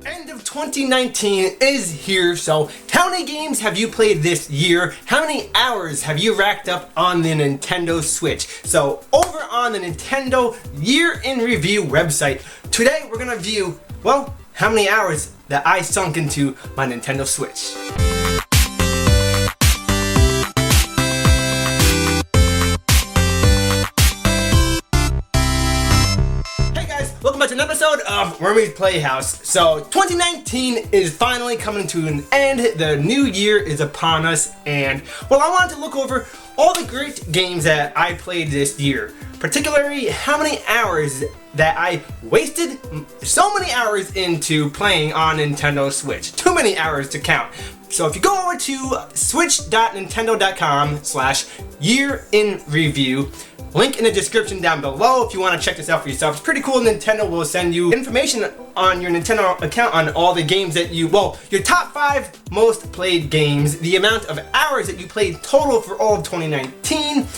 End of 2019 is here, so how many games have you played this year? How many hours have you racked up on the Nintendo Switch? So over on the Nintendo Year in Review website, today we're gonna view, well, how many hours that I sunk into my Nintendo Switch. Welcome back to an episode of Wormy's Playhouse. So 2019 is finally coming to an end. The new year is upon us, and well, I wanted to look over all the great games that I played this year. Particularly how many hours that I wasted so many hours into playing on Nintendo Switch. Too many hours to count. So if you go over to switch.nintendo.com/year-in-review, link in the description down below if you want to check this out for yourself. It's pretty cool. Nintendo will send you information on your Nintendo account on all the games that you, well, your top 5 most played games, the amount of hours that you played total for all of 2019,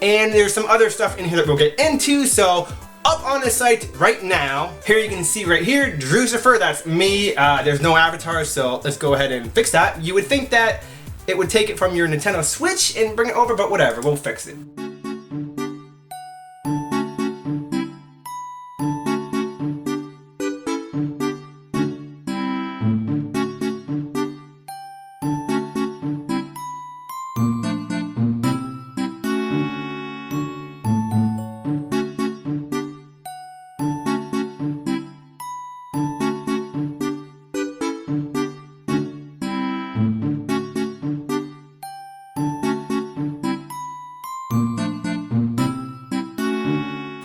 and there's some other stuff in here that we'll get into. So up on the site right now, here you can see right here, Drucifer, that's me. There's no avatar, so let's go ahead and fix that. You would think that it would take it from your Nintendo Switch and bring it over, but whatever, we'll fix it.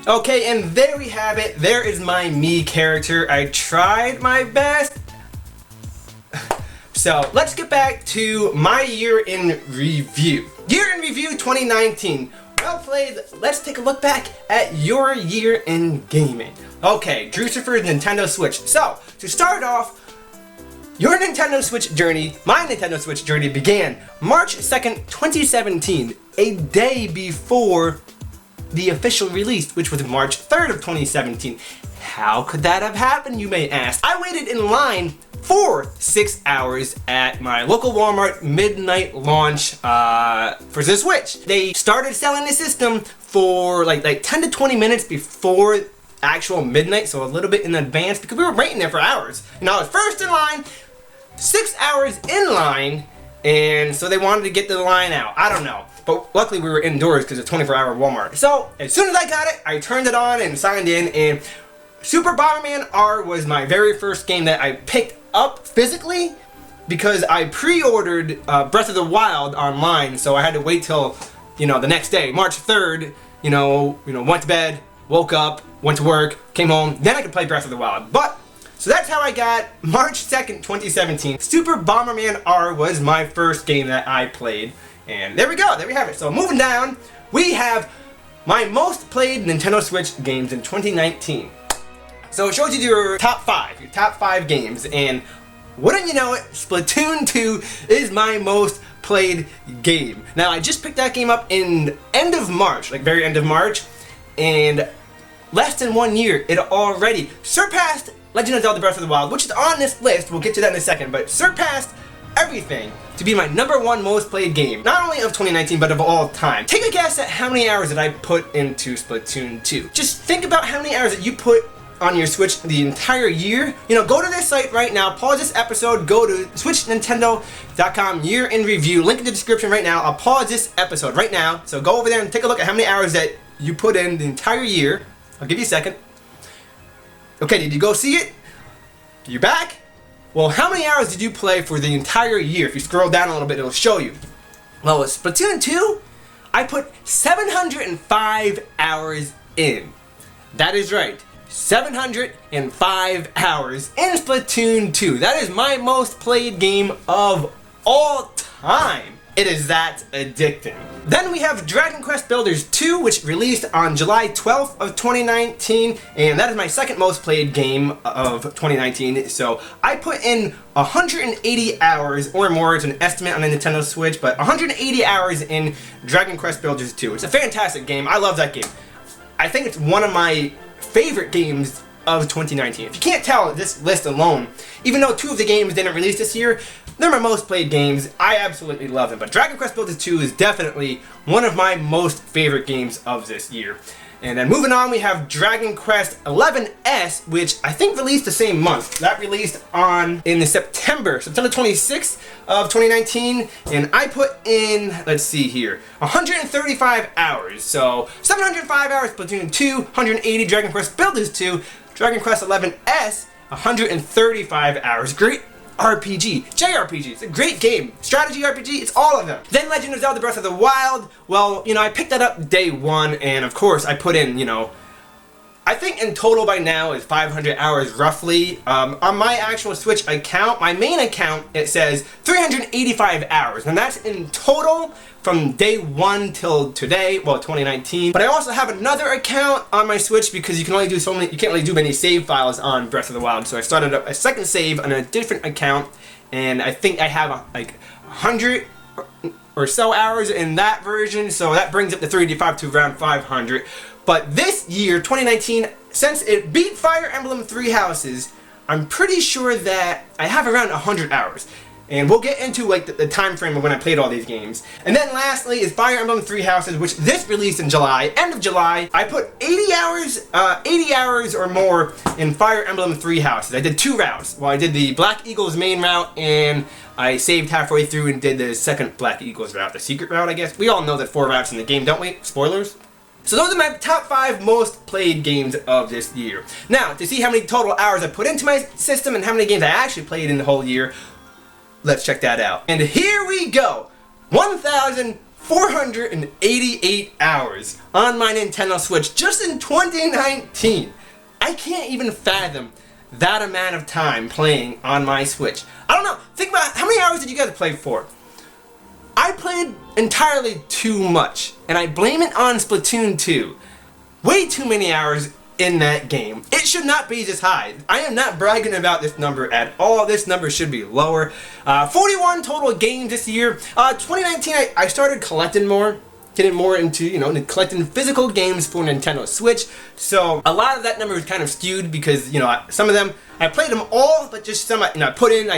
Okay, and there we have it. There is my me character. I tried my best. So let's get back to my year in review. Year in review 2019. Well played. Let's take a look back at your year in gaming. Okay, Drucifer, Nintendo Switch. So to start off, your Nintendo Switch journey, my Nintendo Switch journey began March 2nd, 2017, a day before the official release, which was March 3rd of 2017. How could that have happened, you may ask? I waited in line for 6 hours at my local Walmart midnight launch for the Switch. They started selling the system for like 10 to 20 minutes before actual midnight, so a little bit in advance, because we were waiting there for hours. And I was first in line, 6 hours in line, and so they wanted to get the line out. I don't know. But luckily we were indoors because it's a 24-hour Walmart. So as soon as I got it, I turned it on and signed in, and Super Bomberman R was my very first game that I picked up physically because I pre-ordered Breath of the Wild online, so I had to wait till, the next day, March 3rd, went to bed, woke up, went to work, came home, then I could play Breath of the Wild. So that's how I got March 2nd, 2017. Super Bomberman R was my first game that I played. And there we go, there we have it. So moving down, we have my most played Nintendo Switch games in 2019. So it shows you your top 5 games, and wouldn't you know it, Splatoon 2 is my most played game. Now I just picked that game up in end of March, like very end of March, and less than 1 year, it already surpassed Legend of Zelda Breath of the Wild, which is on this list, we'll get to that in a second, but surpassed everything to be my #1 most played game, not only of 2019 but of all time. Take a guess at how many hours did I put into Splatoon 2. Just think about how many hours that you put on your Switch the entire year. Go to this site right now, pause this episode, go to switchnintendo.com year in review, link in the description right now. I'll pause this episode right now, so go over there and take a look at how many hours that you put in the entire year. I'll give you a second. Okay, did you go see it? You're back? Well, how many hours did you play for the entire year? If you scroll down a little bit, it'll show you. Well, with Splatoon 2, I put 705 hours in. That is right, 705 hours in Splatoon 2. That is my most played game of all time. It is that addicting. Then we have Dragon Quest Builders 2, which released on July 12th of 2019, and that is my second most played game of 2019. So I put in 180 hours or more. It's an estimate on the Nintendo Switch, but 180 hours in Dragon Quest Builders 2. It's a fantastic game. I love that game. I think it's one of my favorite games of 2019. If you can't tell this list alone, even though 2 of the games didn't release this year, they're my most played games. I absolutely love them. But Dragon Quest Builders 2 is definitely one of my most favorite games of this year. And then moving on, we have Dragon Quest XI-S, which I think released the same month. That released in September 26th of 2019. And I put in, let's see here, 135 hours. So 705 hours Splatoon 2, 180 Dragon Quest Builders 2, Dragon Quest XI-S, 135 hours. Great RPG, JRPG, it's a great game. Strategy RPG, it's all of them. Then Legend of Zelda Breath of the Wild, well, I picked that up day 1, and of course I put in, I think in total by now is 500 hours roughly. On my actual Switch account, my main account, it says 385 hours, and that's in total from day 1 till today, well, 2019. But I also have another account on my Switch because you can only do you can't really do many save files on Breath of the Wild. So I started a second save on a different account, and I think I have like 100 or so hours in that version, so that brings up the 385 to around 500. But this year, 2019, since it beat Fire Emblem Three Houses, I'm pretty sure that I have around 100 hours. And we'll get into like the time frame of when I played all these games. And then lastly is Fire Emblem Three Houses, which this released in July, end of July. I put 80 hours or more in Fire Emblem Three Houses. I did 2 routes. Well, I did the Black Eagles main route, and I saved halfway through and did the second Black Eagles route, the secret route, I guess. We all know that 4 routes in the game, don't we? Spoilers. So those are my top 5 most played games of this year. Now, to see how many total hours I put into my system and how many games I actually played in the whole year, let's check that out. And here we go! 1,488 hours on my Nintendo Switch just in 2019. I can't even fathom that amount of time playing on my Switch. I don't know. Think about how many hours did you guys play for? I played entirely too much, and I blame it on Splatoon 2. Way too many hours in that game. It should not be this high. I am not bragging about this number at all. This number should be lower. 41 total games this year. 2019, I started collecting more. Getting more into, collecting physical games for Nintendo Switch. So a lot of that number is kind of skewed because, some of them, I played them all, but just some, I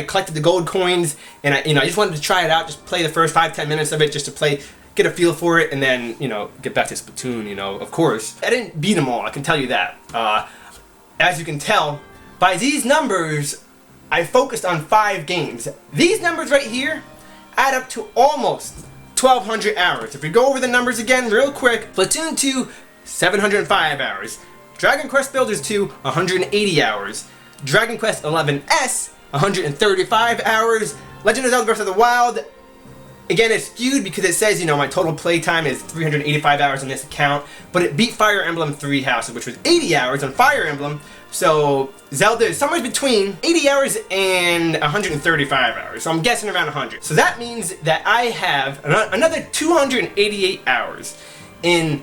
collected the gold coins, and I just wanted to try it out, just play the first 5-10 minutes of it, just to get a feel for it, and then, get back to Splatoon, of course. I didn't beat them all, I can tell you that. As you can tell, by these numbers, I focused on 5 games. These numbers right here add up to almost 1,200 hours. If we go over the numbers again real quick, Splatoon 2, 705 hours. Dragon Quest Builders 2, 180 hours. Dragon Quest XI-S, 135 hours. Legend of Zelda Breath of the Wild, again, it's skewed because it says, my total playtime is 385 hours in this account, but it beat Fire Emblem Three Houses, which was 80 hours on Fire Emblem. So Zelda is somewhere between 80 hours and 135 hours. So I'm guessing around 100. So that means that I have another 288 hours in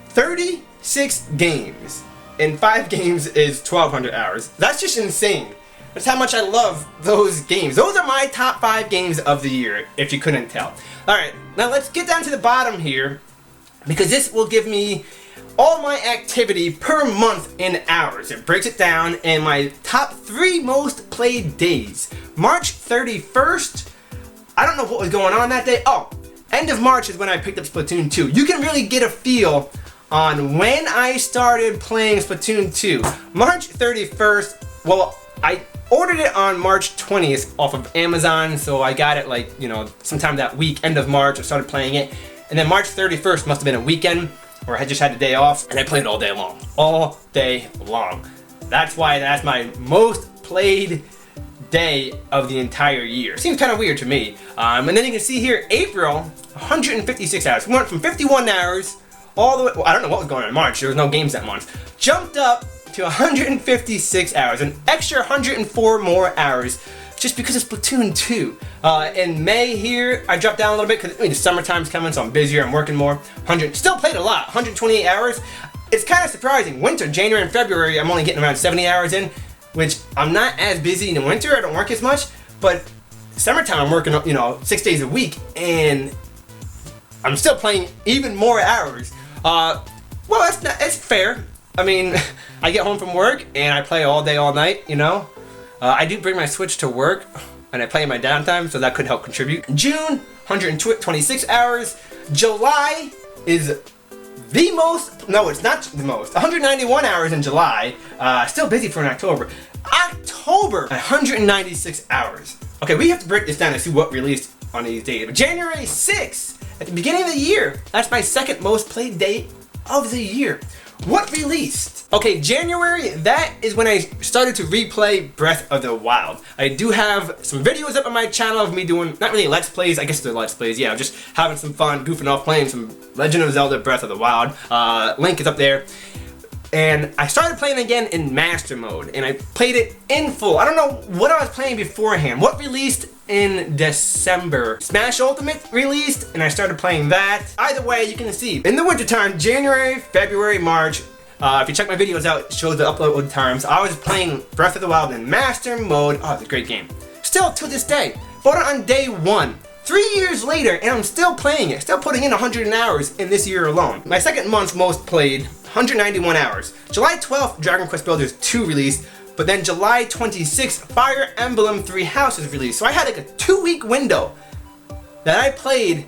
36 games. And 5 games is 1,200 hours. That's just insane. That's how much I love those games. Those are my top 5 games of the year, if you couldn't tell. Alright, now let's get down to the bottom here, because this will give me all my activity per month in hours. It breaks it down, and my top 3 most played days. March 31st, I don't know what was going on that day. Oh, end of March is when I picked up Splatoon 2. You can really get a feel on when I started playing Splatoon 2. March 31st, well, I ordered it on March 20th off of Amazon, so I got it like, sometime that week, end of March, I started playing it. And then March 31st must have been a weekend, or I just had a day off, and I played all day long. All day long. That's why that's my most played day of the entire year. Seems kind of weird to me. And then you can see here, April, 156 hours. We went from 51 hours all the way, well, I don't know what was going on in March, there was no games that month. Jumped up to 156 hours, an extra 104 more hours, just because of Splatoon 2. In May here, I dropped down a little bit because the summertime's coming, so I'm busier, I'm working more. Still played a lot, 128 hours. It's kind of surprising. Winter, January and February, I'm only getting around 70 hours in, which I'm not as busy in the winter, I don't work as much, but summertime I'm working, 6 days a week, and I'm still playing even more hours. Well, it's fair. I mean, I get home from work and I play all day, all night, you know? I do bring my Switch to work and I play in my downtime, so that could help contribute. June, 126 hours. July is the most, no, it's not the most, 191 hours in July. Still busy for an October. October, 196 hours. Okay, we have to break this down and see what released on these days. But January 6th, at the beginning of the year, that's my second most played day of the year. What released? Okay, January, that is when I started to replay Breath of the Wild. I do have some videos up on my channel of me doing, not really Let's Plays, I guess they're Let's Plays, yeah, just having some fun, goofing off, playing some Legend of Zelda Breath of the Wild. Link is up there. And I started playing again in Master Mode, and I played it in full. I don't know what I was playing beforehand. What released in December? Smash Ultimate released, and I started playing that. Either way, you can see, in the wintertime, January, February, March, if you check my videos out, it shows the upload times. I was playing Breath of the Wild in Master Mode. Oh, it's a great game. Still, to this day, bought it on day one. 3 years later, and I'm still playing it. Still putting in 100 hours in this year alone. My second month's most played, 191 hours. July 12th, Dragon Quest Builders 2 released, but then July 26th, Fire Emblem Three Houses released. So I had like a 2-week window that I played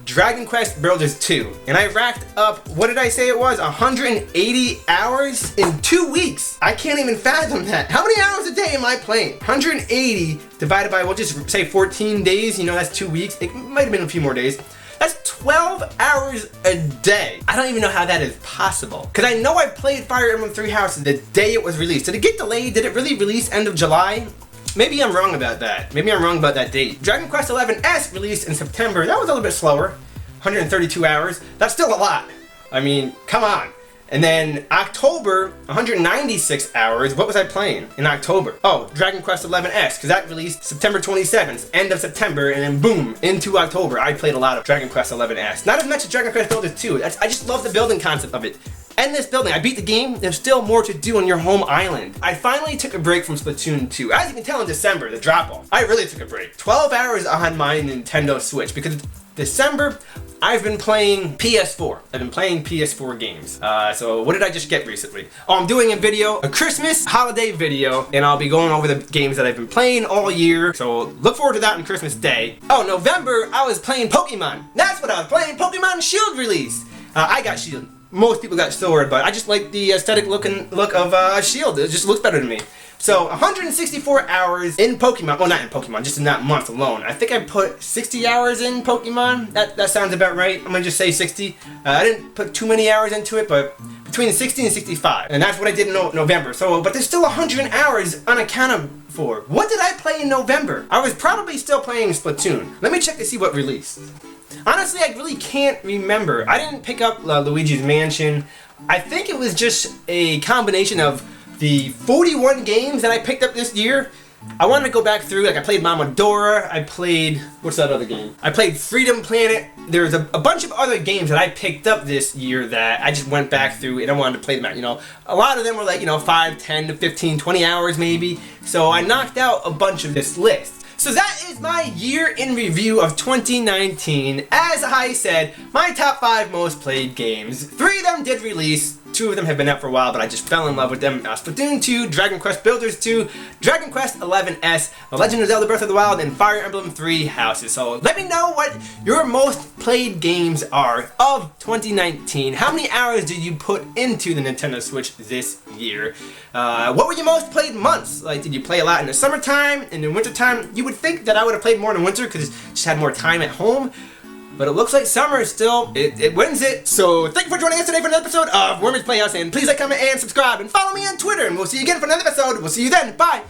Dragon Quest Builders 2, and I racked up, what did I say it was, 180 hours in 2 weeks. I can't even fathom that. How many hours a day am I playing? 180 divided by, we'll just say 14 days, you know, that's 2 weeks. It might have been a few more days. That's 12 hours a day. I don't even know how that is possible. Because I know I played Fire Emblem Three Houses the day it was released. Did it get delayed? Did it really release end of July? Maybe I'm wrong about that. Maybe I'm wrong about that date. Dragon Quest XI S released in September. That was a little bit slower. 132 hours. That's still a lot. I mean, come on. And then October, 196 hours. What was I playing in October? Oh, Dragon Quest XI S, because that released September 27th, end of September, and then boom, into October. I played a lot of Dragon Quest XI S. Not as much as Dragon Quest Builders 2. I just love the building concept of it. Endless building. I beat the game. There's still more to do on your home island. I finally took a break from Splatoon 2. As you can tell in December, the drop-off. I really took a break. 12 hours on my Nintendo Switch, because December, I've been playing PS4. I've been playing PS4 games. So what did I just get recently? Oh, I'm doing a video, a Christmas holiday video, and I'll be going over the games that I've been playing all year. So look forward to that on Christmas Day. Oh, November, I was playing Pokemon. That's what I was playing, Pokemon Shield release. I got Shield. Most people got Sword, but I just like the aesthetic look of Shield. It just looks better to me. So 164 hours in Pokemon. Well, not in Pokemon, just in that month alone. I think I put 60 hours in Pokemon. That sounds about right. I'm gonna just say 60. I didn't put too many hours into it, but between 60 and 65. And that's what I did in November. So, but there's still 100 hours unaccounted for. What did I play in November? I was probably still playing Splatoon. Let me check to see what released. Honestly, I really can't remember. I didn't pick up Luigi's Mansion. I think it was just a combination of the 41 games that I picked up this year. I wanted to go back through, like I played Momodora, I played, what's that other game? I played Freedom Planet. There's a bunch of other games that I picked up this year that I just went back through and I wanted to play them out, you know. A lot of them were like, you know, 5, 10 to 15, 20 hours maybe. So I knocked out a bunch of this list. So that is my year in review of 2019. As I said, my top 5 most played games. 3 of them did release. 2 of them have been out for a while, but I just fell in love with them. Splatoon 2, Dragon Quest Builders 2, Dragon Quest XI S, The Legend of Zelda Breath of the Wild, and Fire Emblem Three Houses. So let me know what your most played games are of 2019. How many hours did you put into the Nintendo Switch this year? What were your most played months? Like, did you play a lot in the summertime, in the wintertime? You would think that I would have played more in the winter because I just had more time at home. But it looks like summer still, it wins it. So thank you for joining us today for another episode of Wormage Playhouse. And please like, comment, and subscribe. And follow me on Twitter. And we'll see you again for another episode. We'll see you then. Bye.